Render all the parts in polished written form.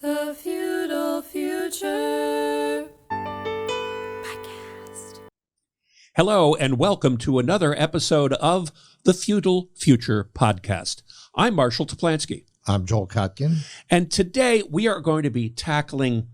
The Feudal Future Podcast. Hello, and welcome to another episode of the Feudal Future Podcast. I'm Marshall Toplansky. I'm Joel Kotkin. And today we are going to be tackling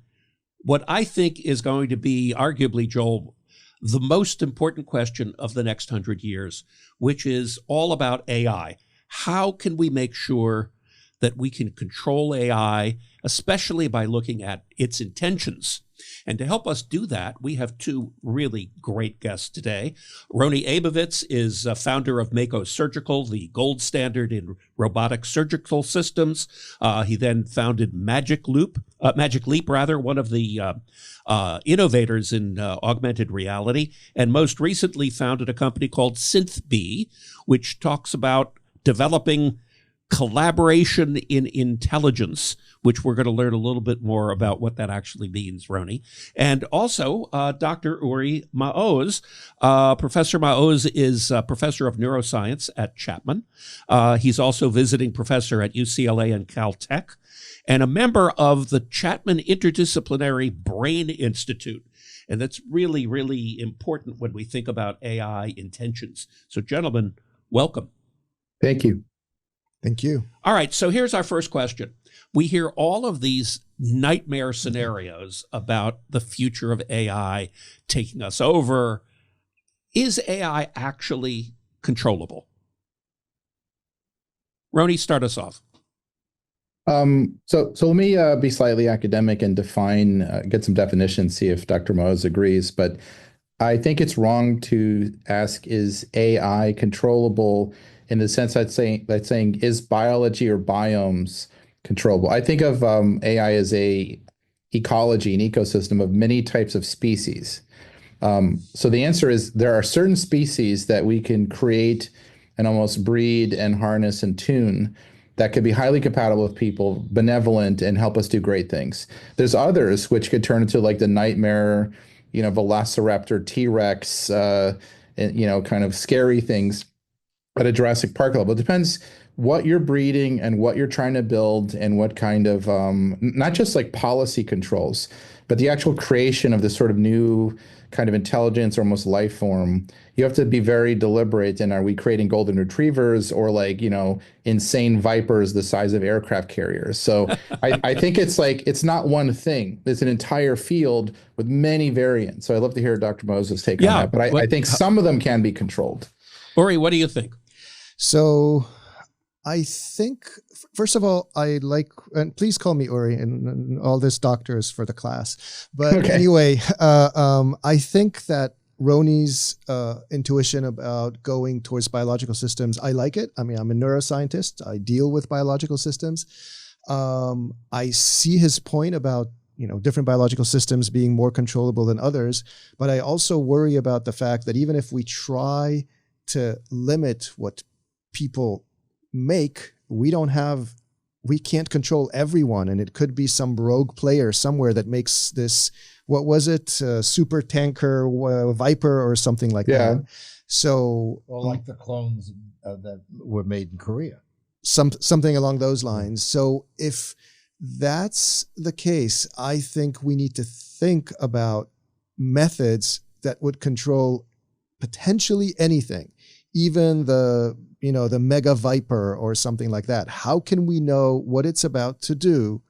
what I think is going to be, arguably, Joel, the most important question of the next 100 years, which is all about AI. How can we make sure that we can control AI, especially by looking at its intentions? And to help us do that, we have two really great guests today. Roni Abovitz is founder of Mako Surgical, the gold standard in robotic surgical systems. He then founded Magic Leap, one of the innovators in augmented reality, and most recently founded a company called SynthBee, which talks about developing collaboration in intelligence, which we're going to learn a little bit more about what that actually means, Roni. And also Dr. Uri Maoz. Professor Maoz is a professor of neuroscience at Chapman. He's also visiting professor at UCLA and Caltech, and a member of the Chapman Interdisciplinary Brain Institute. And that's really, really important when we think about AI intentions. So, gentlemen, welcome. Thank you. Thank you. All right, so here's our first question. We hear all of these nightmare scenarios about the future of AI taking us over. Is AI actually controllable? Roni, start us off. So let me be slightly academic and get some definitions, see if Dr. Maoz agrees. But I think it's wrong to ask, is AI controllable in the sense that's saying, is biology or biomes controllable? I think of AI as a ecology, an ecosystem of many types of species. So the answer is there are certain species that we can create and almost breed and harness and tune that could be highly compatible with people, benevolent, and help us do great things. There's others which could turn into like the nightmare, velociraptor, T-Rex, kind of scary things at a Jurassic Park level. It depends what you're breeding and what you're trying to build and what kind of, not just like policy controls, but the actual creation of this sort of new kind of intelligence or almost life form. You have to be very deliberate. And are we creating golden retrievers or insane vipers the size of aircraft carriers? So I think it's not one thing. It's an entire field with many variants. So I'd love to hear Dr. Maoz's take on that. But I think some of them can be controlled. Uri, what do you think? So I think, first of all, and please call me Uri and all this doctors for the class. But okay. Anyway, I think that Roni's intuition about going towards biological systems, I like it. I mean, I'm a neuroscientist. I deal with biological systems. I see his point about different biological systems being more controllable than others. But I also worry about the fact that even if we try to limit what people make, we can't control everyone. And it could be some rogue player somewhere that makes this, what was it? Super tanker Viper or something like that. So, or like the clones that were made in Korea. Something along those lines. So if that's the case, I think we need to think about methods that would control potentially anything, even the mega viper or something like that. How can we know what it's about to do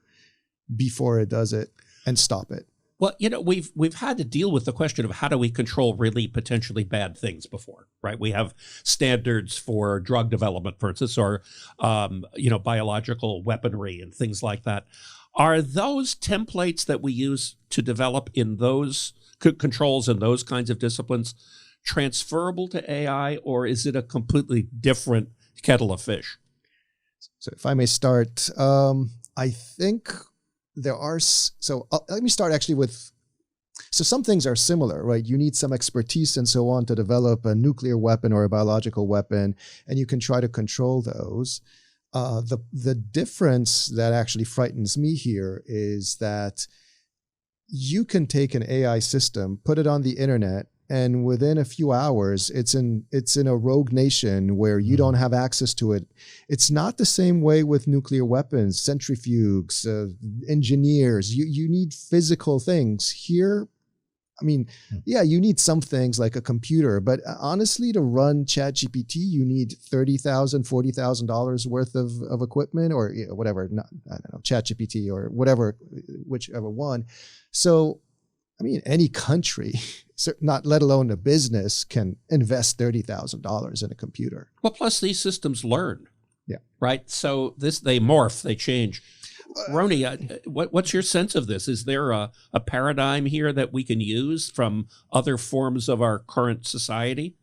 before it does it and stop it? Well, we've had to deal with the question of how do we control really potentially bad things before, right? We have standards for drug development, for instance, or biological weaponry and things like that. Are those templates that we use to develop in those controls in those kinds of disciplines transferable to AI, or is it a completely different kettle of fish? So if I may start, I think there are, let me start actually with, so some things are similar, right? You need some expertise and so on to develop a nuclear weapon or a biological weapon, and you can try to control those. The difference that actually frightens me here is that you can take an AI system, put it on the internet, and within a few hours, it's in a rogue nation where you don't have access to it. It's not the same way with nuclear weapons, centrifuges, engineers. You need physical things. Here, I mean, yeah, you need some things like a computer, but honestly, to run ChatGPT, you need $30,000, $40,000 worth of equipment, or whatever. I don't know, ChatGPT or whatever, whichever one. So, I mean, any country, not let alone a business, can invest $30,000 in a computer. Well, plus these systems learn. Yeah. Right. So they morph, they change. Roni, what's your sense of this? Is there a paradigm here that we can use from other forms of our current society?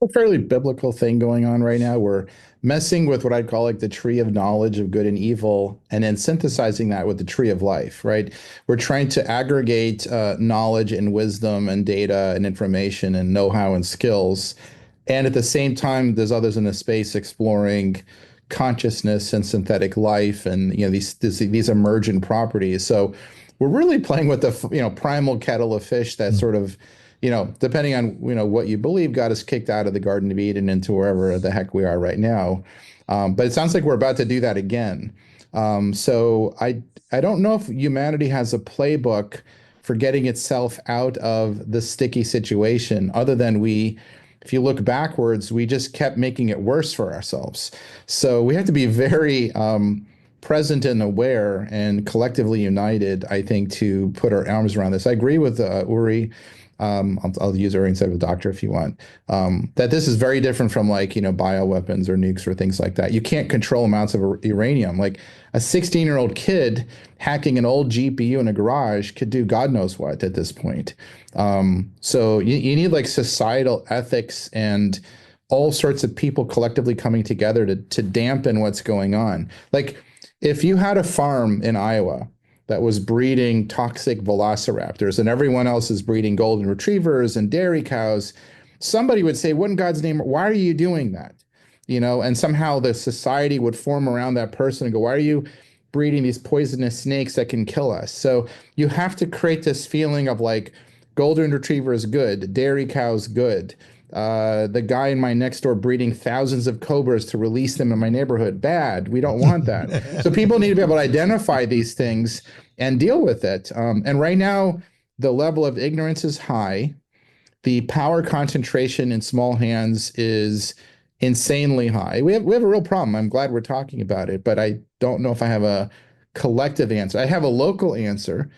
A fairly biblical thing going on right now. We're messing with what I'd call like the tree of knowledge of good and evil, and then synthesizing that with the tree of life, right? We're trying to aggregate knowledge and wisdom and data and information and know-how and skills. And at the same time, there's others in the space exploring consciousness and synthetic life and these emergent properties. So we're really playing with the primal kettle of fish that sort of, depending on what you believe, got us kicked out of the Garden of Eden into wherever the heck we are right now. But it sounds like we're about to do that again. So I don't know if humanity has a playbook for getting itself out of the sticky situation, other than if you look backwards, we just kept making it worse for ourselves. So we have to be very present and aware and collectively united, I think, to put our arms around this. I agree with Uri. I'll use Uri instead of a doctor if you want, that this is very different from bioweapons or nukes or things like that. You can't control amounts of uranium. Like a 16-year-old kid hacking an old GPU in a garage could do God knows what at this point. So you need like societal ethics and all sorts of people collectively coming together to dampen what's going on. Like if you had a farm in Iowa that was breeding toxic velociraptors and everyone else is breeding golden retrievers and dairy cows, somebody would say, what in God's name, why are you doing that? And somehow the society would form around that person and go, why are you breeding these poisonous snakes that can kill us? So you have to create this feeling of like, golden retriever is good, dairy cow's good. The guy in my next door breeding thousands of cobras to release them in my neighborhood, bad. We don't want that. So people need to be able to identify these things and deal with it. And right now, the level of ignorance is high. The power concentration in small hands is insanely high. We have a real problem. I'm glad we're talking about it, but I don't know if I have a collective answer. I have a local answer.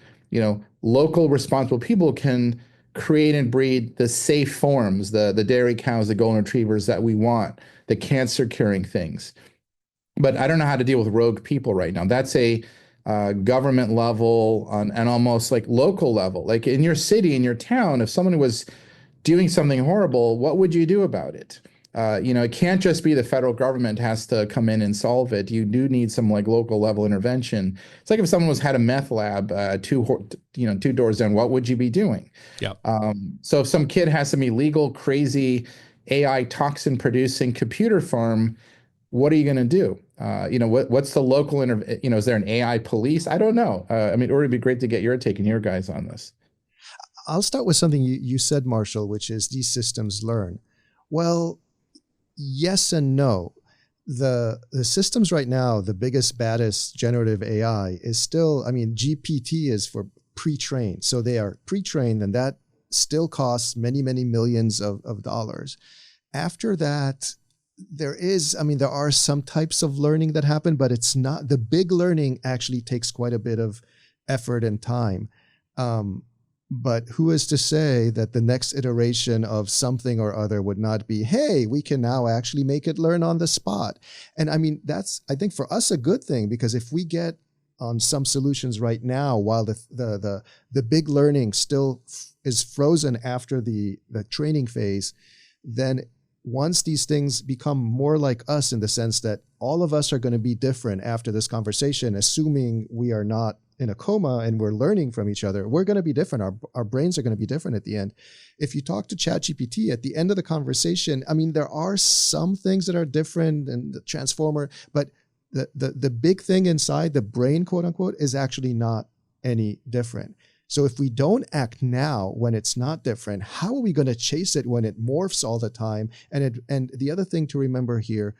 Local responsible people can create and breed the safe forms, the dairy cows, the golden retrievers that we want, the cancer curing things. But I don't know how to deal with rogue people right now. That's a government level and almost like local level. Like in your city, in your town, if someone was doing something horrible, what would you do about it? It can't just be the federal government has to come in and solve it. You do need some like local level intervention. It's like if someone had a meth lab two doors down, what would you be doing? Yeah. So if some kid has some illegal, crazy AI toxin producing computer farm, what are you going to do? What's the local is there an AI police? I don't know. Uri, it'd be great to get your take and your guys on this. I'll start with something you said, Marshall, which is these systems learn. Well, yes and no. The systems right now, the biggest, baddest generative AI is still, GPT is for pre-trained. So they are pre-trained, and that still costs many, many millions of dollars. After that, there are some types of learning that happen, but it's not, the big learning actually takes quite a bit of effort and time. But who is to say that the next iteration of something or other would not be, hey, we can now actually make it learn on the spot. And that's, I think for us, a good thing, because if we get on some solutions right now, while the big learning still is frozen after the training phase, then once these things become more like us in the sense that all of us are going to be different after this conversation, assuming we are not in a coma and we're learning from each other, we're going to be different. Our brains are going to be different at the end. If you talk to ChatGPT at the end of the conversation, there are some things that are different and the transformer, but the big thing inside the brain, quote unquote, is actually not any different. So if we don't act now when it's not different, how are we going to chase it when it morphs all the time? And the other thing to remember here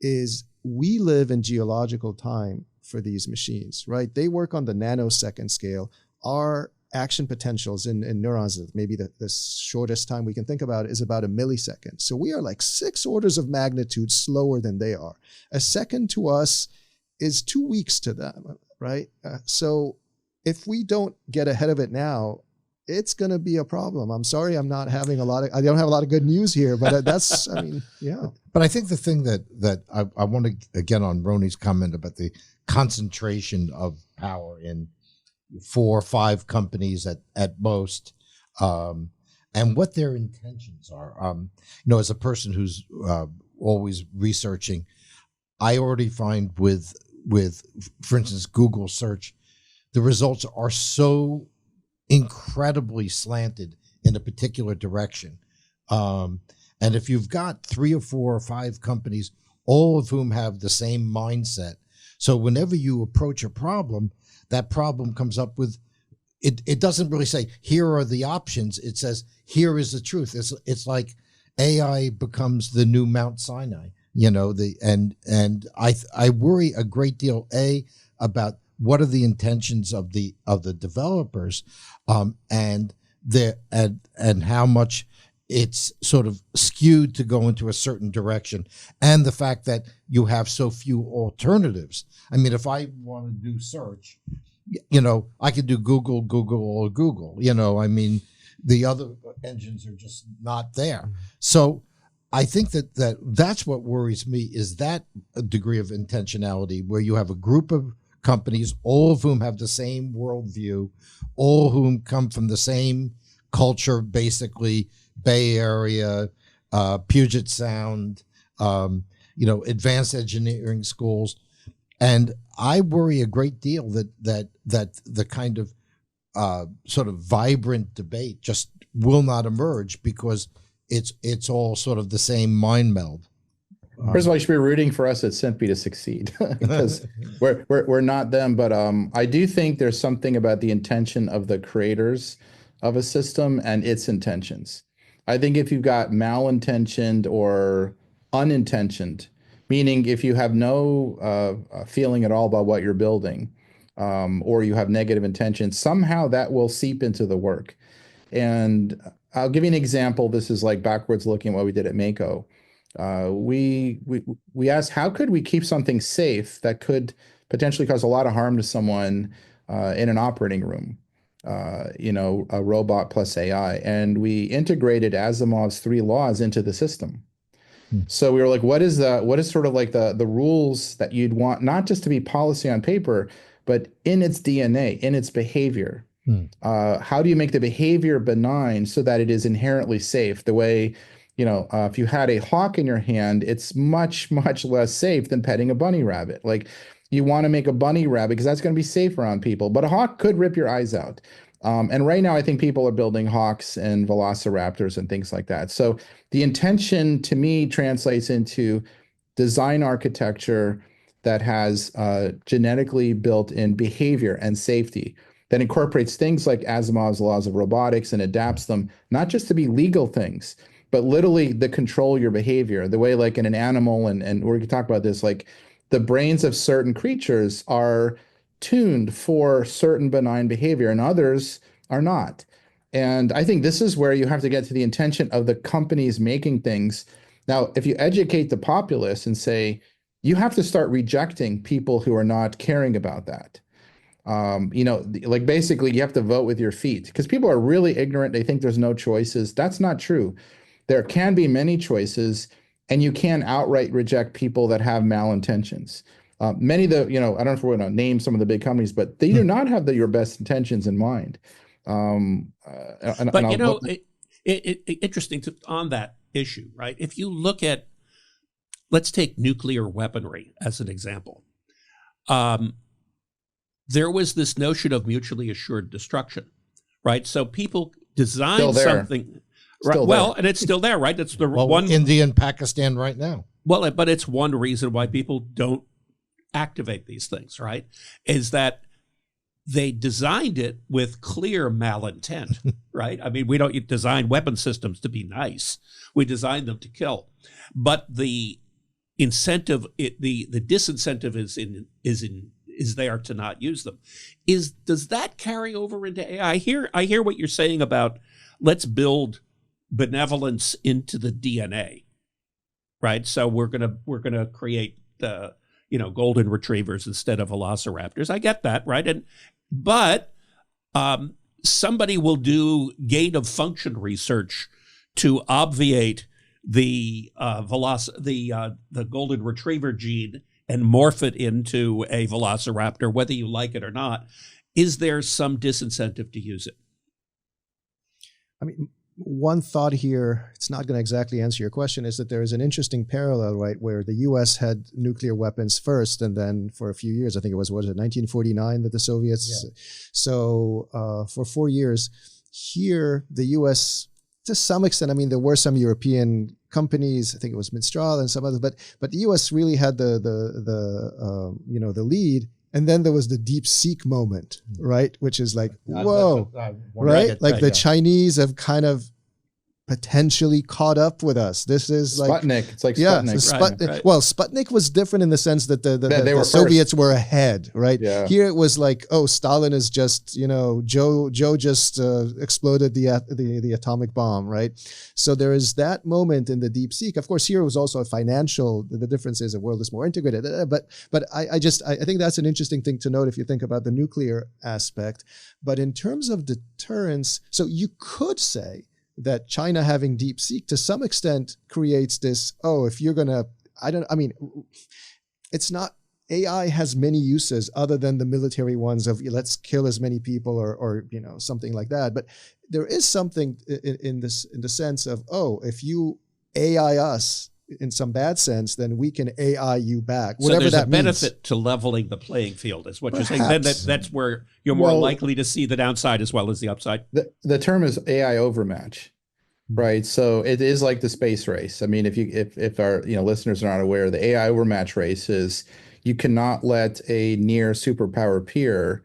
is we live in geological time for these machines, right? They work on the nanosecond scale. Our action potentials in neurons, maybe the shortest time we can think about is about a millisecond. So we are like 6 orders of magnitude slower than they are. A second to us is 2 weeks to them, right? So if we don't get ahead of it now, it's going to be a problem. I'm sorry, I don't have a lot of good news here, but that's, yeah. But I think the thing that I want to get on Roni's comment about the concentration of power in 4 or 5 companies at most, and what their intentions are. As a person who's always researching, I already find with, for instance, Google search, the results are so incredibly slanted in a particular direction. And if you've got 3 or 4 or 5 companies, all of whom have the same mindset, so whenever you approach a problem, that problem comes up with, it doesn't really say, here are the options. It says, here is the truth. It's like AI becomes the new Mount Sinai, and I worry a great deal, about what are the intentions of the developers, and how much it's sort of skewed to go into a certain direction, and the fact that you have so few alternatives. I mean, if I want to do search, I could do Google, or Google. The other engines are just not there. So I think that's what worries me, is that a degree of intentionality where you have a group of companies, all of whom have the same worldview, all of whom come from the same culture, basically Bay Area, Puget Sound, advanced engineering schools. And I worry a great deal that the kind of sort of vibrant debate just will not emerge because it's all sort of the same mind meld. First of all, you should be rooting for us at SIMPE to succeed because we're not them. But I do think there's something about the intention of the creators of a system and its intentions. I think if you've got malintentioned or unintentioned, meaning if you have no feeling at all about what you're building, or you have negative intentions, somehow that will seep into the work. And I'll give you an example. This is like backwards looking at what we did at Mako. We asked, how could we keep something safe that could potentially cause a lot of harm to someone in an operating room? A robot plus AI, and we integrated Asimov's 3 laws into the system. So we were like, what is sort of like the rules that you'd want, not just to be policy on paper, but in its DNA, in its behavior. How do you make the behavior benign so that it is inherently safe? The way, if you had a hawk in your hand, it's much, much less safe than petting a bunny rabbit. Like, you want to make a bunny rabbit because that's going to be safe around people, but a hawk could rip your eyes out. And right now, I think people are building hawks and velociraptors and things like that. So the intention to me translates into design architecture that has genetically built-in behavior and safety that incorporates things like Asimov's laws of robotics and adapts them, not just to be legal things, but literally to control your behavior, the way like in an animal, and we could talk about this, like the brains of certain creatures are tuned for certain benign behavior and others are not. And I think this is where you have to get to the intention of the companies making things. Now, if you educate the populace and say, you have to start rejecting people who are not caring about that. Like basically you have to vote with your feet because people are really ignorant. They think there's no choices. That's not true. There can be many choices, and you can outright reject people that have malintentions. Many of the, I don't know if we're going to name some of the big companies, but they do not have your best intentions in mind. Interesting on that issue, right? If you look at, let's take nuclear weaponry as an example. There was this notion of mutually assured destruction, right? So people designed something, right? Well, and it's still there, right? That's the one. India and Pakistan right now. Well, but it's one reason why people don't activate these things, right? Is that they designed it with clear malintent, right? I mean, we don't design weapon systems to be nice. We design them to kill. But the incentive, the disincentive is there to not use them. Does that carry over into AI? I hear what you're saying about let's build benevolence into the DNA, right? So we're gonna create golden retrievers instead of velociraptors. I get that, right? But somebody will do gain of function research to obviate the golden retriever gene and morph it into a velociraptor, whether you like it or not. Is there some disincentive to use it? I mean, one thought here, it's not going to exactly answer your question, is that there is an interesting parallel, right, where the U.S. had nuclear weapons first, and then for a few years, I think it was, 1949 that the Soviets, so for 4 years, here, the U.S., to some extent, I mean, there were some European companies, I think it was Mistral and some others, but the U.S. really had the lead. And then there was the DeepSeek moment, right? Which is like, whoa, right? Like the Chinese have kind of potentially caught up with us. This is like Sputnik. It's like Sputnik. Right. Well, Sputnik was different in the sense that the Soviets were ahead, right? Yeah. Here it was like, oh, Stalin is just, Joe just exploded the atomic bomb, right? So there is that moment in the DeepSeek. Of course, here it was also a financial. The difference is the world is more integrated. But I think that's an interesting thing to note if you think about the nuclear aspect. But in terms of deterrence, so you could say that China having DeepSeek to some extent creates this, if you're going to, it's not, AI has many uses other than the military ones of let's kill as many people or something like that. But there is something in the sense of, if you AI us in some bad sense, then we can AI you back. Whatever so there's that a benefit means. to leveling the playing field, is what Perhaps. you're saying. Then that's where you're more likely to see the downside as well as the upside. The term is AI overmatch, right? So it is like the space race. I mean, if our listeners are not aware, the AI overmatch race is you cannot let a near superpower peer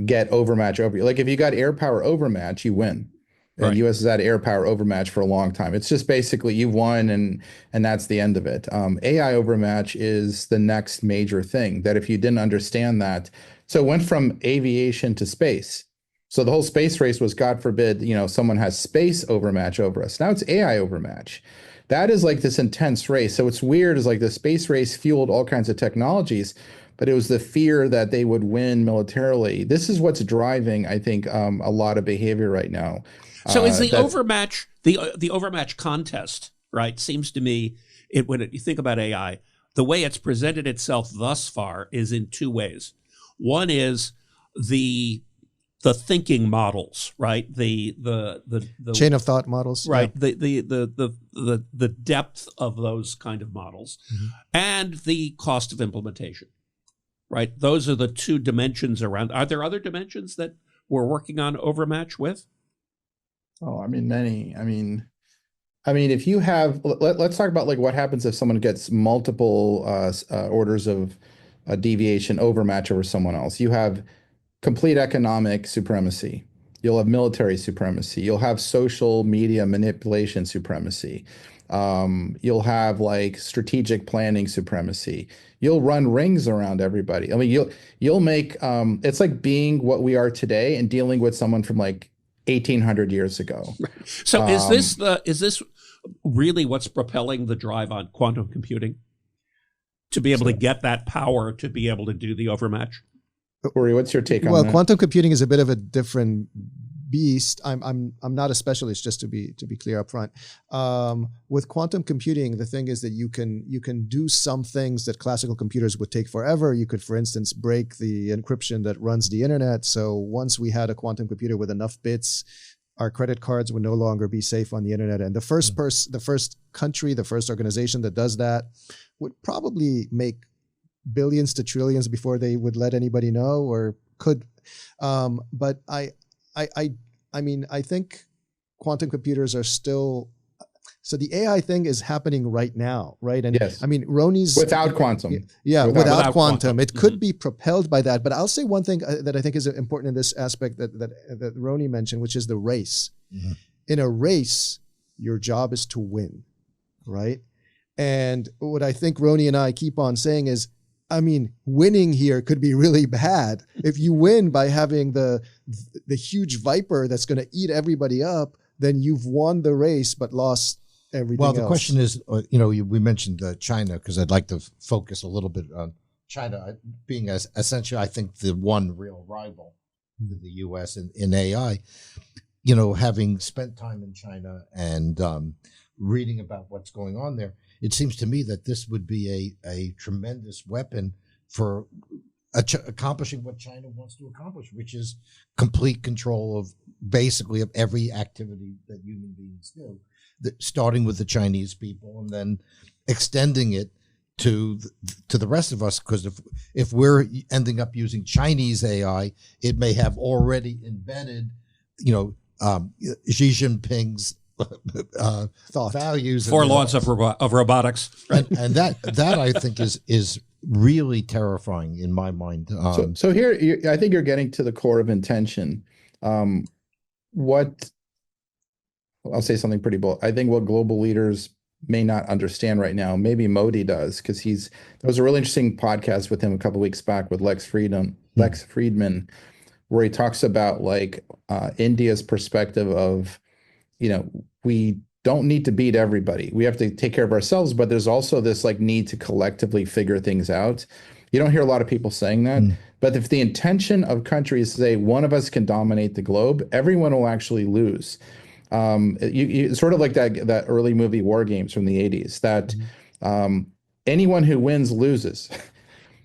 get overmatch over you. Like if you got air power overmatch, you win. And Right. U.S. has had air power overmatch for a long time. It's just basically you've won and that's the end of it. AI overmatch is the next major thing that if you didn't understand that. So it went from aviation to space. So the whole space race was, God forbid, someone has space overmatch over us. Now it's AI overmatch. That is like this intense race. So what's weird is like the space race fueled all kinds of technologies, but it was the fear that they would win militarily. This is what's driving, I think, a lot of behavior right now. So is the overmatch, the overmatch contest, right, seems to me, when you think about AI, the way it's presented itself thus far is in two ways. One is the thinking models, right? The Chain of thought models. Right. Yeah. The depth of those kind of models, and the cost of implementation. Right. Those are the two dimensions around. Are there other dimensions that we're working on overmatch with? Oh, I mean, many. I mean, if you have, let's talk about like what happens if someone gets multiple orders of a deviation overmatch over someone else. You have complete economic supremacy. You'll have military supremacy. You'll have social media manipulation supremacy. You'll have like strategic planning supremacy. You'll run rings around everybody. I mean, you'll make it's like being what we are today and dealing with someone from like 1800 years ago. So is this really what's propelling the drive on quantum computing? To be able to get that power to be able to do the overmatch? Uri, what's your take on that? Well, quantum computing is a bit of a different beast. I'm not a specialist, just to be clear up front. With quantum computing, the thing is that you can do some things that classical computers would take forever. You could, for instance, break the encryption that runs the internet. So once we had a quantum computer with enough bits, our credit cards would no longer be safe on the internet. And the first country, the first organization that does that would probably make billions to trillions before they would let anybody know, or could. But I mean, I think quantum computers are still, So the AI thing is happening right now, right? And yes. I mean, Roni's without quantum. Yeah, without quantum. It could Mm-hmm. be propelled by that. But I'll say one thing that I think is important in this aspect that Roni mentioned, which is the race. Mm-hmm. In a race, your job is to win, right? And what I think Roni and I keep on saying is, I mean, winning here could be really bad. If you win by having the huge viper that's going to eat everybody up, then you've won the race but lost everything Well, the else. question is, we mentioned China, because I'd like to focus a little bit on China being as essentially, I think, the one real rival to the U.S. in AI. Having spent time in China and reading about what's going on there, it seems to me that this would be a tremendous weapon for accomplishing what China wants to accomplish, which is complete control of basically of every activity that human beings do, starting with the Chinese people and then extending it to the rest of us. Because if we're ending up using Chinese AI, it may have already embedded, Xi Jinping's Thought. values, Four laws of robotics. and that I think is really terrifying in my mind. So here, I think you're getting to the core of intention. What I'll say something pretty bold. I think what global leaders may not understand right now, maybe Modi does, because there was a really interesting podcast with him a couple of weeks back with Lex Friedman, where he talks about India's perspective of, we don't need to beat everybody. We have to take care of ourselves, but there's also this need to collectively figure things out. You don't hear a lot of people saying that, but if the intention of countries to say one of us can dominate the globe, everyone will actually lose. You sort of like that early movie War Games from the 80s, that anyone who wins loses.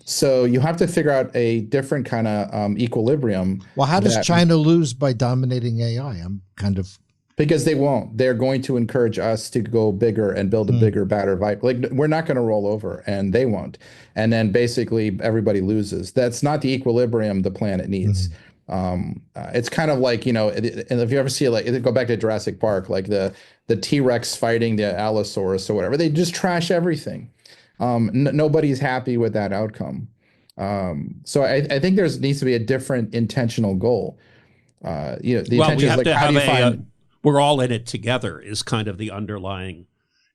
So you have to figure out a different kind of equilibrium. Well, how does China lose by dominating AI? I'm kind of... Because they won't. They're going to encourage us to go bigger and build a bigger, badder vibe. We're not going to roll over, and they won't. And then basically everybody loses. That's not the equilibrium the planet needs. It's kind of like, and if you ever see go back to Jurassic Park, the T-Rex fighting the Allosaurus or whatever, they just trash everything. Nobody's happy with that outcome. So I think needs to be a different intentional goal. The intention is how do you find... we're all in it together is kind of the underlying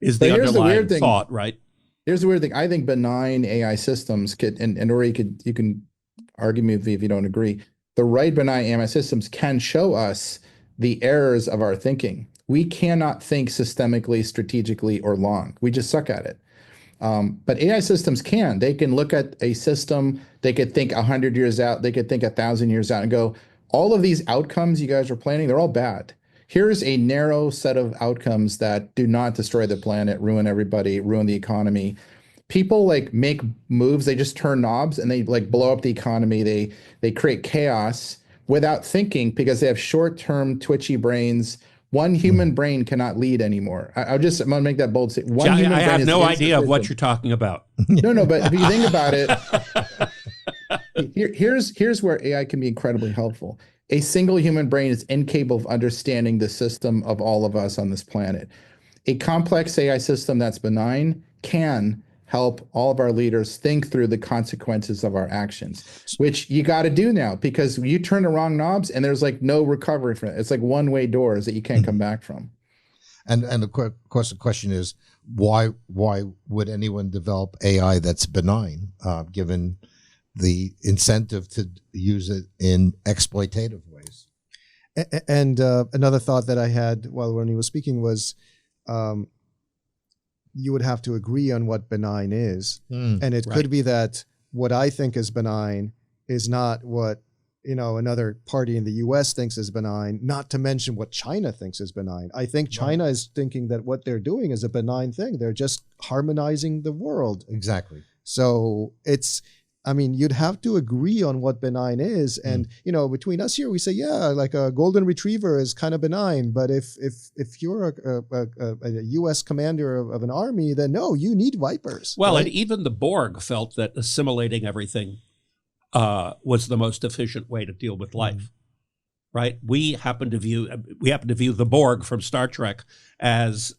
thought, right? Here's the weird thing. I think benign AI systems could, or you can argue me if you don't agree. The right benign AI systems can show us the errors of our thinking. We cannot think systemically, strategically, or long. We just suck at it. But AI systems can. They can look at a system. They could think 100 years out. They could think 1,000 years out and go, all of these outcomes you guys are planning, they're all bad. Here's a narrow set of outcomes that do not destroy the planet, ruin everybody, ruin the economy. People make moves, they just turn knobs and they blow up the economy. They create chaos without thinking because they have short-term twitchy brains. One human brain cannot lead anymore. I'm going to make that bold statement. I have no idea of what you're talking about. No, but if you think about it, here's where AI can be incredibly helpful. A single human brain is incapable of understanding the system of all of us on this planet. A complex AI system that's benign can help all of our leaders think through the consequences of our actions, which you got to do now, because you turn the wrong knobs and there's no recovery from it. It's one-way doors that you can't come back from. And of course, the question is, why would anyone develop AI that's benign, given the incentive to use it in exploitative ways? And another thought that I had while Roni was speaking was, you would have to agree on what benign is. And it could be that what I think is benign is not what, another party in the US thinks is benign, not to mention what China thinks is benign. I think China is thinking that what they're doing is a benign thing. They're just harmonizing the world. Exactly. So you'd have to agree on what benign is. And, between us here, we say, yeah, a golden retriever is kind of benign. But if you're a U.S. commander of an army, then no, you need vipers. Well, right? And even the Borg felt that assimilating everything was the most efficient way to deal with life, right? We happen to view the Borg from Star Trek as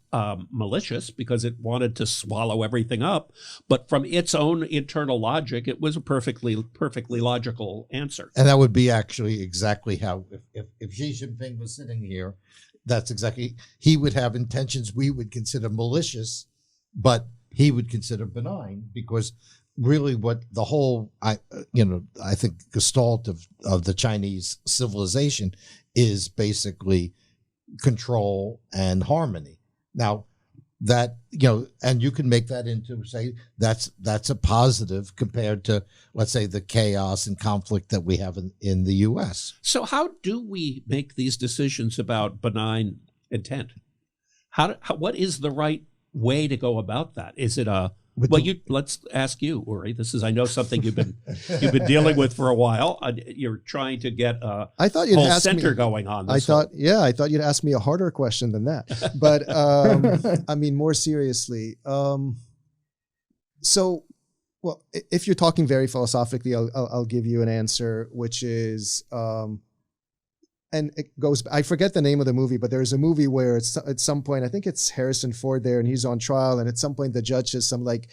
malicious because it wanted to swallow everything up, but from its own internal logic, it was a perfectly logical answer. And that would be actually exactly how, if Xi Jinping was sitting here, that's exactly, he would have intentions we would consider malicious, but he would consider benign, because really what the whole, I think gestalt of the Chinese civilization is basically control and harmony. Now that, and you can make that into, say, that's a positive compared to, let's say, the chaos and conflict that we have in the US. So how do we make these decisions about benign intent? What is the right way to go about that? Is it let's ask you, Uri. This is, I know, something you've been dealing with for a while. You're trying to get a whole center going on. I thought you'd ask me a harder question than that. But I mean, more seriously. So, well, if you're talking very philosophically, I'll give you an answer, which is, and it goes, I forget the name of the movie, but there's a movie where it's at some point, I think it's Harrison Ford there, and he's on trial, and at some point the judge says something like,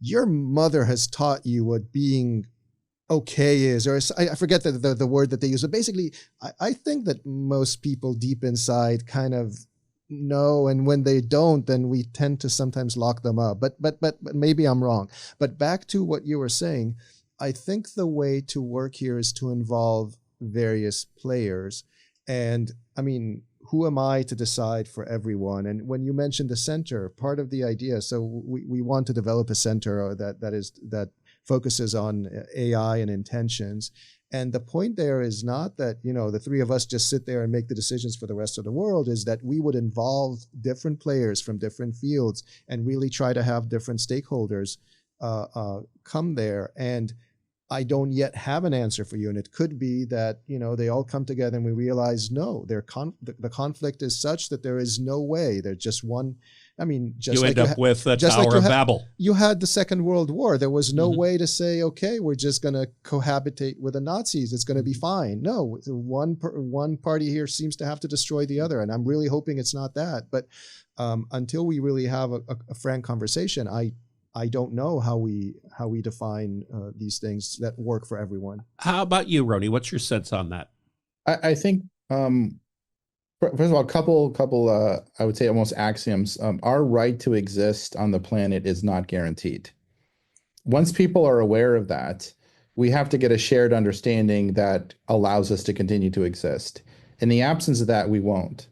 your mother has taught you what being okay is, or I forget the word that they use, but basically I think that most people deep inside kind of know, and when they don't, then we tend to sometimes lock them up, but maybe I'm wrong. But back to what you were saying, I think the way to work here is to involve various players. And I mean, who am I to decide for everyone? And when you mentioned the center, part of the idea, so we want to develop a center that focuses on AI and intentions. And the point there is not that, the three of us just sit there and make the decisions for the rest of the world, is that we would involve different players from different fields and really try to have different stakeholders come there. And I don't yet have an answer for you. And it could be that, they all come together and we realize, no, the conflict is such that there is no way. There's just one. I mean, just you like end up with the Tower of Babel. You had the Second World War. There was no way to say, okay, we're just going to cohabitate with the Nazis. It's going to be fine. No, one party here seems to have to destroy the other. And I'm really hoping it's not that. But until we really have a frank conversation, I don't know how we define these things that work for everyone. How about you, Roni? What's your sense on that? I think, first of all, a couple I would say almost axioms. Our right to exist on the planet is not guaranteed. Once people are aware of that, we have to get a shared understanding that allows us to continue to exist. In the absence of that, we won't.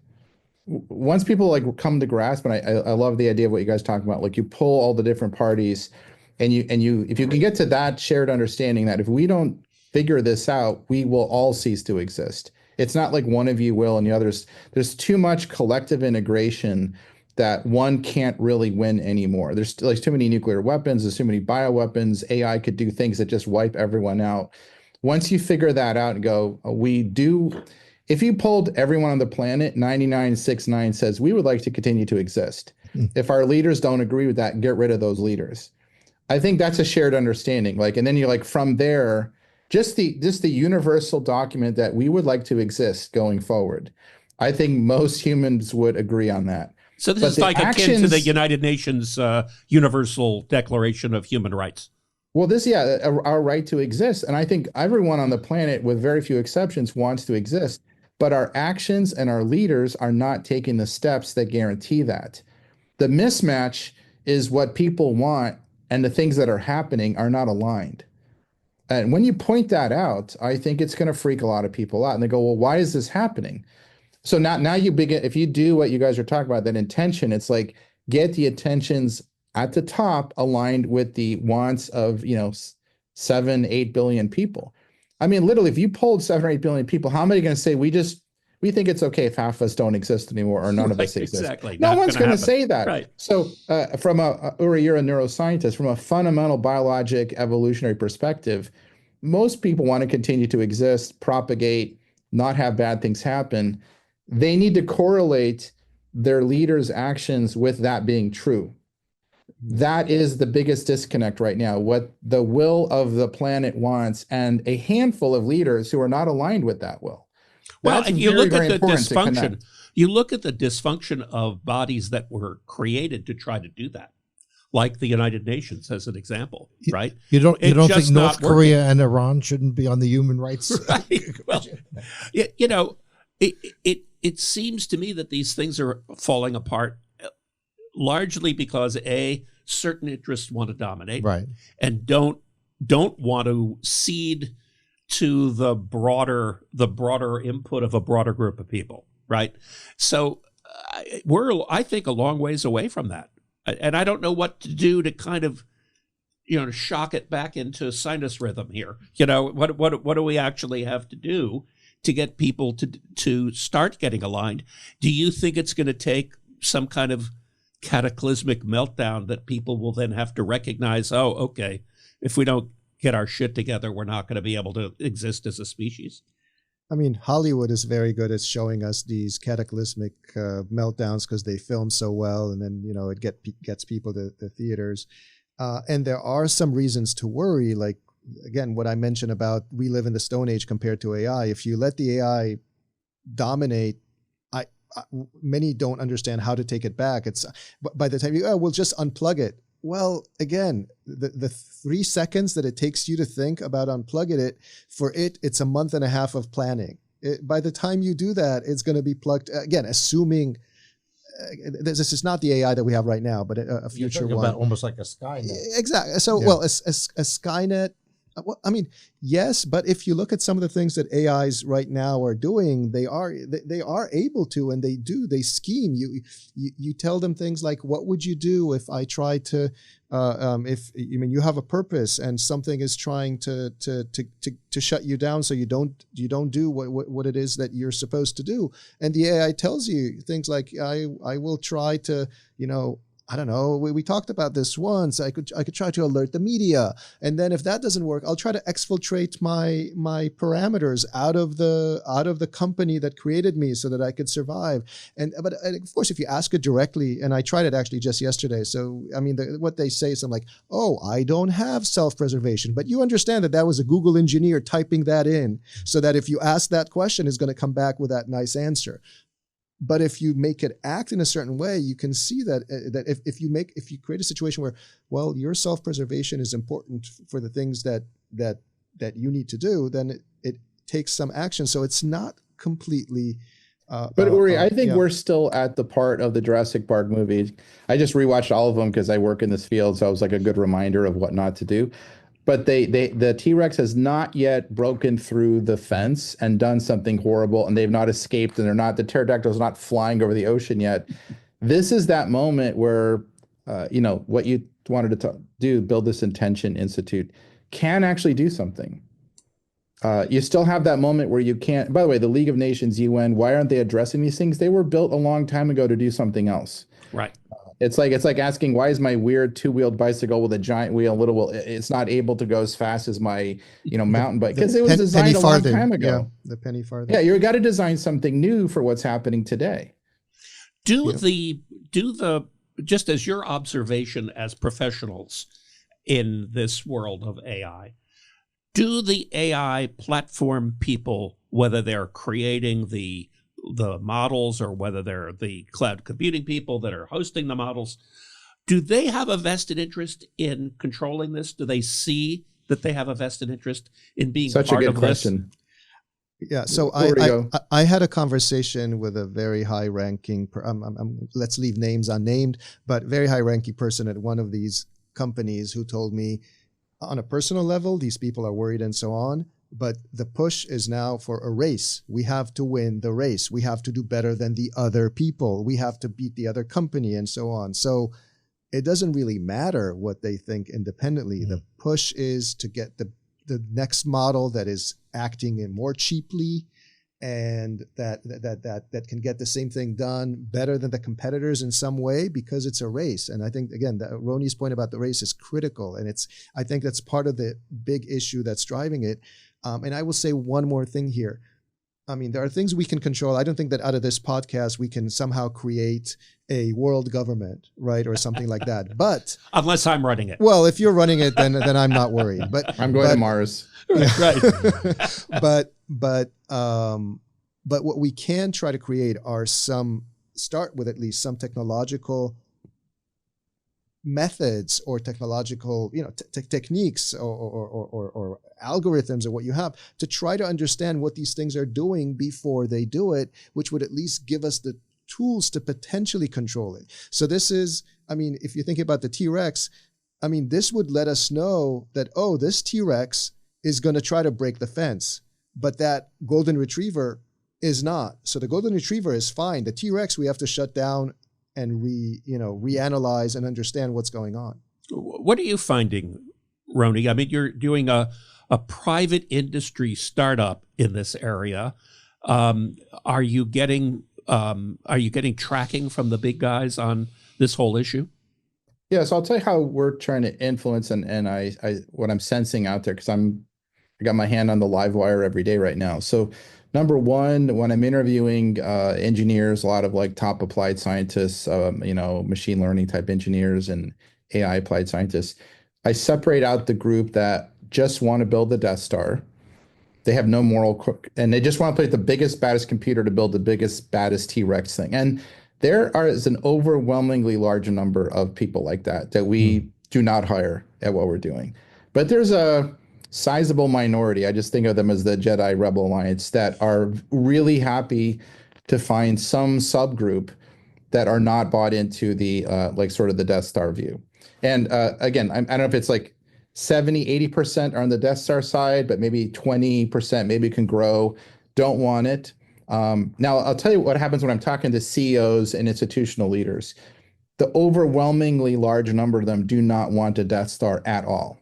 Once people come to grasp, and I love the idea of what you guys talk about, you pull all the different parties, and you if you can get to that shared understanding that if we don't figure this out, we will all cease to exist. It's not like one of you will and the others. There's too much collective integration that one can't really win anymore. There's too many nuclear weapons, there's too many bioweapons, AI could do things that just wipe everyone out. Once you figure that out and go, if you polled everyone on the planet, 99.69 says we would like to continue to exist. If our leaders don't agree with that, get rid of those leaders. I think that's a shared understanding. And then you're from there, just the universal document that we would like to exist going forward. I think most humans would agree on that. So this is akin to the United Nations Universal Declaration of Human Rights. Well, our right to exist. And I think everyone on the planet, with very few exceptions, wants to exist. But our actions and our leaders are not taking the steps that guarantee that. The mismatch is what people want, and the things that are happening are not aligned. And when you point that out, I think it's going to freak a lot of people out. And they go, well, why is this happening? So now you begin, if you do what you guys are talking about, that intention, it's get the intentions at the top aligned with the wants of, 7-8 billion people. I mean, literally, if you polled 7 or 8 billion people, how many are going to say we think it's okay if half of us don't exist anymore or none of us exist? Exactly. No one's going to say that. Right. So Uri, you're a neuroscientist. From a fundamental biologic evolutionary perspective, most people want to continue to exist, propagate, not have bad things happen. They need to correlate their leaders' actions with that being true. That is the biggest disconnect right now, what the will of the planet wants, and a handful of leaders who are not aligned with that will. Well, That's and you very, look very at the important to dysfunction. connect. You look at the dysfunction of bodies that were created to try to do that, like the United Nations as an example, right? You don't It's think just North not Korea and Iran shouldn't be on the human rights? Right. Well, it seems to me that these things are falling apart largely because certain interests want to dominate, Right. and don't want to cede to the broader input of a broader group of people, right? So we're, I think, a long ways away from that, and I don't know what to do to kind of, to shock it back into sinus rhythm here. What do we actually have to do to get people to start getting aligned? Do you think it's going to take some kind of cataclysmic meltdown that people will then have to recognize, oh, okay, if we don't get our shit together, we're not going to be able to exist as a species? I mean, Hollywood is very good at showing us these cataclysmic meltdowns because they film so well, and then it gets people to the theaters. And there are some reasons to worry, like, again, what I mentioned about we live in the Stone Age compared to AI. If you let the AI dominate, many don't understand how to take it back. It's by the time we'll just unplug it. Well, again, the 3 seconds that it takes you to think about unplugging it, it's a month and a half of planning. By the time you do that, it's going to be plugged, again, assuming this is not the AI that we have right now, but a future one. About almost like a Skynet. Exactly. So, well, a Skynet, well, I mean, yes, but if you look at some of the things that AIs right now are doing, they are able to, and they scheme. You tell them things like, what would you do if I tried to, if you have a purpose and something is trying to shut you down, so you don't do what it is that you're supposed to do, and the AI tells you things like, I will try to, I don't know. We talked about this once. I could try to alert the media, and then if that doesn't work, I'll try to exfiltrate my parameters out of the company that created me, so that I could survive. But of course, if you ask it directly, and I tried it actually just yesterday. So I mean, what they say is something like, "Oh, I don't have self-preservation," but you understand that was a Google engineer typing that in, so that if you ask that question, it's going to come back with that nice answer. But if you make it act in a certain way, you can see that if you create a situation where, well, your self-preservation is important for the things that you need to do, then it takes some action. So it's not completely. But Uri, I think we're still at the part of the Jurassic Park movie. I just rewatched all of them because I work in this field, so it was like a good reminder of what not to do. But the T-Rex has not yet broken through the fence and done something horrible, and they've not escaped, and the pterodactyl's not flying over the ocean yet. This is that moment where, what you wanted to do, build this Intention Institute, can actually do something. You still have that moment where you can't. By the way, the League of Nations, UN, why aren't they addressing these things? They were built a long time ago to do something else. Right. It's like asking, why is my weird 2-wheeled bicycle with a giant wheel, it's not able to go as fast as my mountain bike, because it was designed a long time ago. Yeah, the penny farthing. Yeah, you got to design something new for what's happening today. Just as your observation as professionals in this world of AI, do the AI platform people, whether they're creating the models or whether they're the cloud computing people that are hosting the models, do they have a vested interest in controlling this? Do they see that they have a vested interest in being such part a good of question? This? Yeah, so I had a conversation with a very high-ranking, let's leave names unnamed, but very high-ranking person at one of these companies who told me, on a personal level, these people are worried and so on, but the push is now for a race. We have to win the race. We have to do better than the other people. We have to beat the other company and so on. So it doesn't really matter what they think independently. Mm-hmm. The push is to get the next model that is acting in more cheaply and that can get the same thing done better than the competitors in some way, because it's a race. And I think, again, Roni's point about the race is critical. And I think that's part of the big issue that's driving it. And I will say one more thing here. I mean, there are things we can control. I don't think that out of this podcast, we can somehow create a world government, right? Or something like that. But unless I'm running it. Well, if you're running it, then I'm not worried. But I'm going to Mars. Right. But what we can try to create are start with at least some technological methods or technological, techniques or algorithms or what you have to try to understand what these things are doing before they do it, which would at least give us the tools to potentially control it. So this is, if you think about the T-Rex, this would let us know that, this T-Rex is going to try to break the fence, but that golden retriever is not. So the golden retriever is fine. The T-Rex we have to shut down and reanalyze and understand what's going on. What are you finding, Roni? You're doing a private industry startup in this area. Are you getting tracking from the big guys on this whole issue? Yeah, so I'll tell you how we're trying to influence and I what I'm sensing out there, because I got my hand on the live wire every day right now. So number one, when I'm interviewing engineers, a lot of like top applied scientists, machine learning type engineers and AI applied scientists, I separate out the group that just want to build the Death Star. They have no moral, and they just want to play the biggest, baddest computer to build the biggest, baddest T-Rex thing. And there is an overwhelmingly large number of people like that we do not hire at what we're doing. But there's a sizable minority, I just think of them as the Jedi Rebel Alliance, that are really happy to find some subgroup that are not bought into the sort of the Death Star view. And again, I don't know if it's like 70, 80% are on the Death Star side, but maybe 20% maybe can grow, don't want it. Now, I'll tell you what happens when I'm talking to CEOs and institutional leaders. The overwhelmingly large number of them do not want a Death Star at all.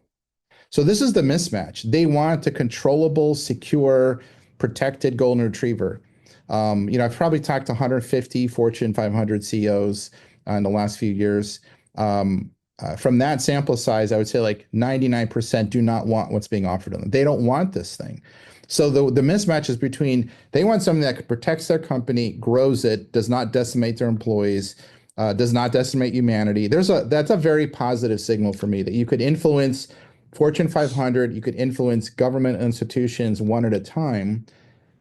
So this is the mismatch. They want a controllable, secure, protected golden retriever. I've probably talked to 150 Fortune 500 CEOs in the last few years. From that sample size, I would say like 99% do not want what's being offered to them. They don't want this thing. So the mismatch is between they want something that protects their company, grows it, does not decimate their employees, does not decimate humanity. That's a very positive signal for me that you could influence Fortune 500, you could influence government institutions one at a time.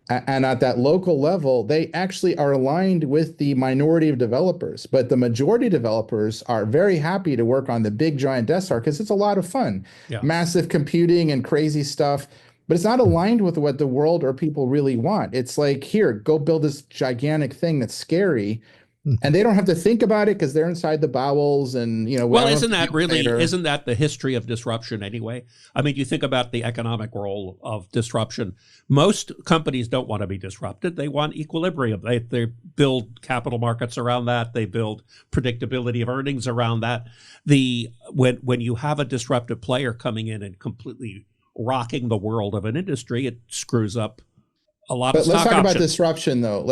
And at that local level, they actually are aligned with the minority of developers. But the majority of developers are very happy to work on the big giant Death Star because it's a lot of fun. Yeah. Massive computing and crazy stuff. But it's not aligned with what the world or people really want. It's like, here, go build this gigantic thing that's scary. And they don't have to think about it because they're inside the bowels and, Well, isn't that the history of disruption anyway? You think about the economic role of disruption. Most companies don't want to be disrupted. They want equilibrium. They build capital markets around that. They build predictability of earnings around that. When you have a disruptive player coming in and completely rocking the world of an industry, it screws up a lot of stock options. Let's talk about disruption, though.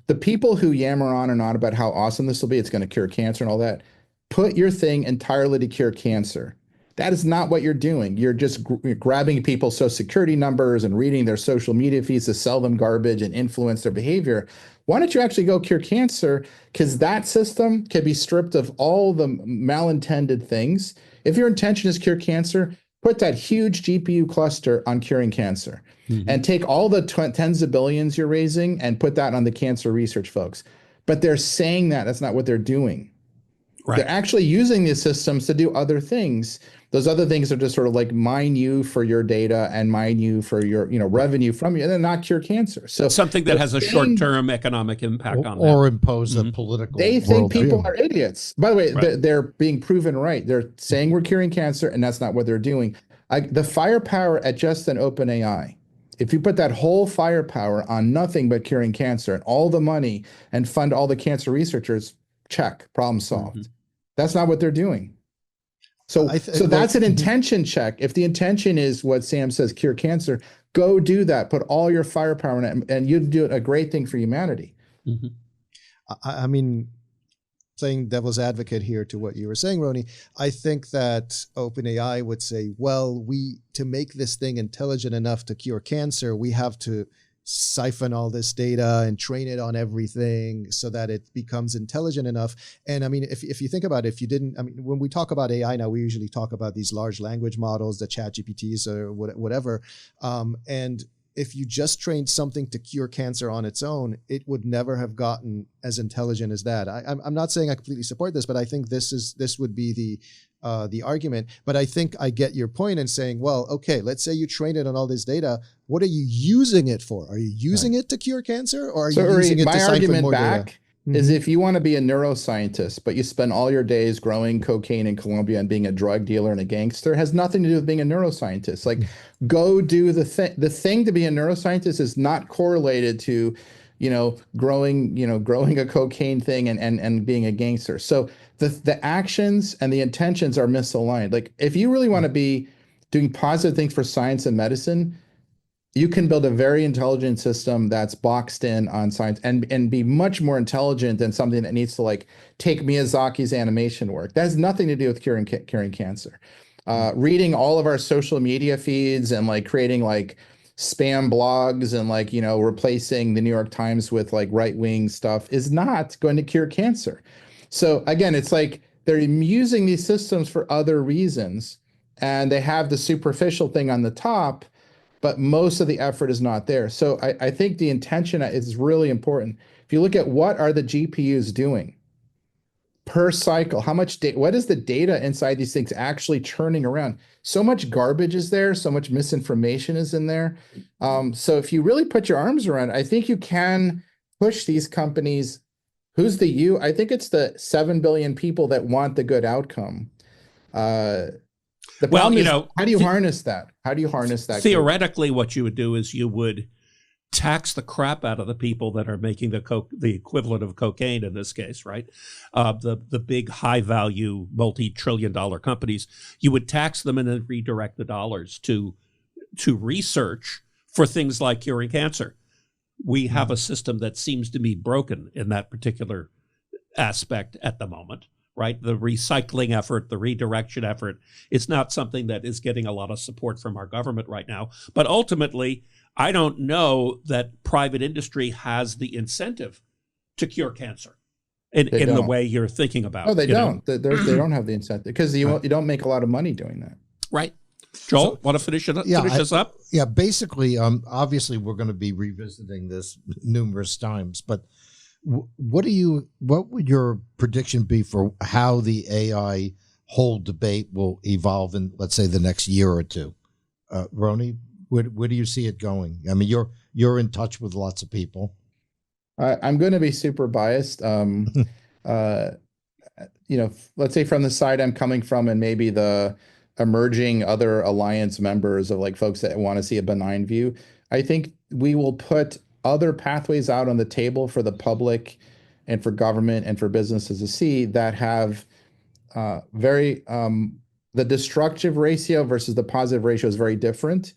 The people who yammer on and on about how awesome this will be, it's going to cure cancer and all that, put your thing entirely to cure cancer. That is not what you're doing. You're just grabbing people's social security numbers and reading their social media feeds to sell them garbage and influence their behavior. Why don't you actually go cure cancer? Because that system can be stripped of all the malintended things. If your intention is cure cancer, put that huge GPU cluster on curing cancer. And take all the tens of billions you're raising and put that on the cancer research folks. But they're saying that's not what they're doing. Right. They're actually using these systems to do other things. Those other things are just sort of like mine you for your data and mine you for your revenue from you, and then not cure cancer. So something that has a short-term economic impact on or impose a political. They think people are idiots. By the way, they're being proven right. They're saying we're curing cancer, and that's not what they're doing. The firepower at just an OpenAI. If you put that whole firepower on nothing but curing cancer and all the money and fund all the cancer researchers, check, problem solved. That's not what they're doing. So that's an intention check. If the intention is what Sam says, cure cancer, go do that. Put all your firepower in it, and you'd do a great thing for humanity. Playing devil's advocate here to what you were saying, Roni, I think that OpenAI would say, well, to make this thing intelligent enough to cure cancer, we have to siphon all this data and train it on everything so that it becomes intelligent enough. And if you think about it, when we talk about AI now, we usually talk about these large language models, the chat GPTs or whatever. And if you just trained something to cure cancer on its own, it would never have gotten as intelligent as that. I'm not saying I completely support this, but I think this would be the argument. But I think I get your point in saying, well, okay, let's say you train it on all this data. What are you using it for? Are you using it to cure cancer, or are you using it to siphon more data? Is if you want to be a neuroscientist, but you spend all your days growing cocaine in Colombia and being a drug dealer and a gangster, has nothing to do with being a neuroscientist. Like, go do the thing. The thing to be a neuroscientist is not correlated to, growing a cocaine thing and being a gangster. So the actions and the intentions are misaligned. Like, if you really want to be doing positive things for science and medicine, you can build a very intelligent system that's boxed in on science and be much more intelligent than something that needs to like take Miyazaki's animation work. That has nothing to do with curing cancer. Reading all of our social media feeds and like creating like spam blogs and like, replacing the New York Times with like right-wing stuff is not going to cure cancer. So again, it's like they're using these systems for other reasons, and they have the superficial thing on the top, but most of the effort is not there. So I think the intention is really important. If you look at what are the GPUs doing per cycle, how much data, what is the data inside these things actually churning around? So much garbage is there, so much misinformation is in there. So if you really put your arms around it, I think you can push these companies. Who's the you? I think it's the 7 billion people that want the good outcome. The problem is, how do you harness that? How do you harness that? Theoretically, what you would do is you would tax the crap out of the people that are making the equivalent of cocaine in this case, right? The big high-value, multi-trillion-dollar companies. You would tax them and then redirect the dollars to research for things like curing cancer. We have a system that seems to be broken in that particular aspect at the moment. Right? The recycling effort, the redirection effort, it's not something that is getting a lot of support from our government right now. But ultimately, I don't know that private industry has the incentive to cure cancer in the way you're thinking about. No, they don't. They don't have the incentive because you don't make a lot of money doing that. Right. Joel, want to finish this up? Yeah, basically, obviously, we're going to be revisiting this numerous times, but what would your prediction be for how the AI whole debate will evolve in, let's say, the next year or two? Roni, where do you see it going? I mean, you're in touch with lots of people. I'm going to be super biased. Let's say from the side I'm coming from, and maybe the emerging other alliance members of like folks that want to see a benign view. I think we will put other pathways out on the table for the public and for government and for businesses to see that have the destructive ratio versus the positive ratio is very different.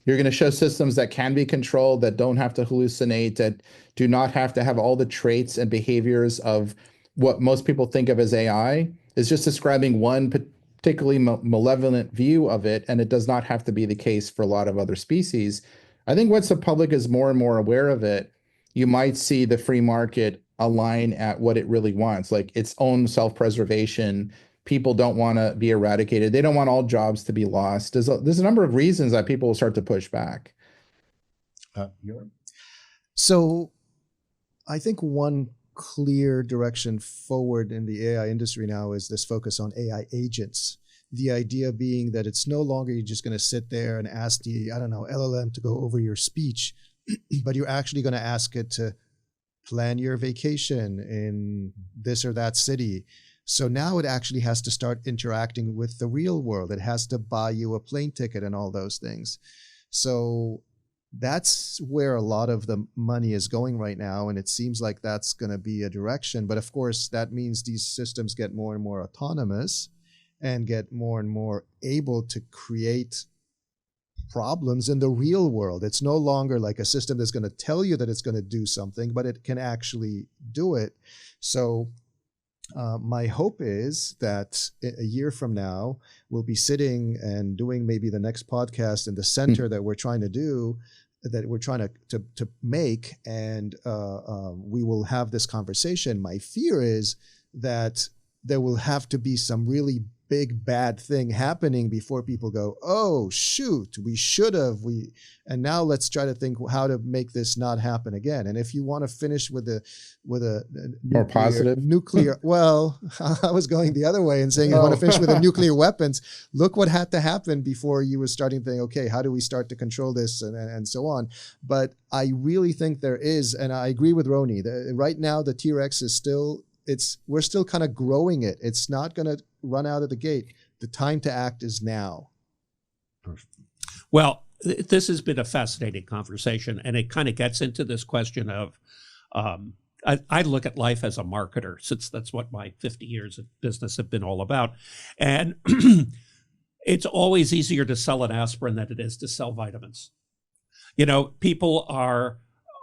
You're going to show systems that can be controlled, that don't have to hallucinate, that do not have to have all the traits and behaviors of what most people think of as AI. Is just describing one particularly malevolent view of it, and it does not have to be the case for a lot of other species. I think once the public is more and more aware of it, you might see the free market align at what it really wants, like its own self-preservation. People don't want to be eradicated. They don't want all jobs to be lost. There's a number of reasons that people will start to push back. So I think one clear direction forward in the AI industry now is this focus on AI agents. The idea being that it's no longer you're just going to sit there and ask the, LLM to go over your speech, but you're actually going to ask it to plan your vacation in this or that city. So now it actually has to start interacting with the real world. It has to buy you a plane ticket and all those things. So that's where a lot of the money is going right now. And it seems like that's going to be a direction. But of course, that means these systems get more and more autonomous and get more and more able to create problems in the real world. It's no longer like a system that's going to tell you that it's going to do something, but it can actually do it. So my hope is that a year from now, we'll be sitting and doing maybe the next podcast in the center that we're trying to do, that we're trying to make, and we will have this conversation. My fear is that there will have to be some really big bad thing happening before people go, oh shoot, we should have, and now let's try to think how to make this not happen again. And if you want to finish with a more positive nuclear, well, I was going the other way and saying you want to finish with the nuclear weapons. Look what had to happen before you were starting to think, okay, how do we start to control this and so on. But I really think there is, and I agree with Roni, right now the T-Rex is still, we're still kind of growing it. It's not going to run out of the gate. The time to act is now. Well, this has been a fascinating conversation, and it kind of gets into this question of, I look at life as a marketer, since that's what my 50 years of business have been all about. And it's always easier to sell an aspirin than it is to sell vitamins. You know, people are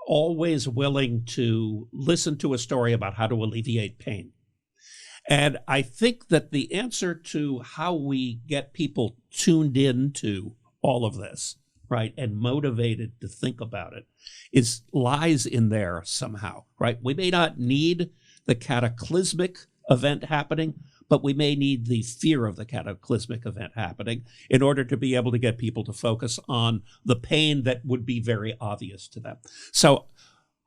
always willing to listen to a story about how to alleviate pain. And I think that the answer to how we get people tuned into all of this, right, and motivated to think about it, lies in there somehow, right? We may not need the cataclysmic event happening, but we may need the fear of the cataclysmic event happening in order to be able to get people to focus on the pain that would be very obvious to them. So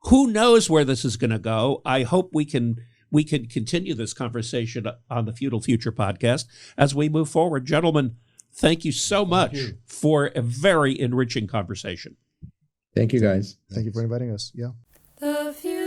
who knows where this is going to go? I hope we can continue this conversation on the Feudal Future podcast as we move forward. Gentlemen, thank you so much for a very enriching conversation. Thank you, guys. Thank you for inviting us. Yeah. The future.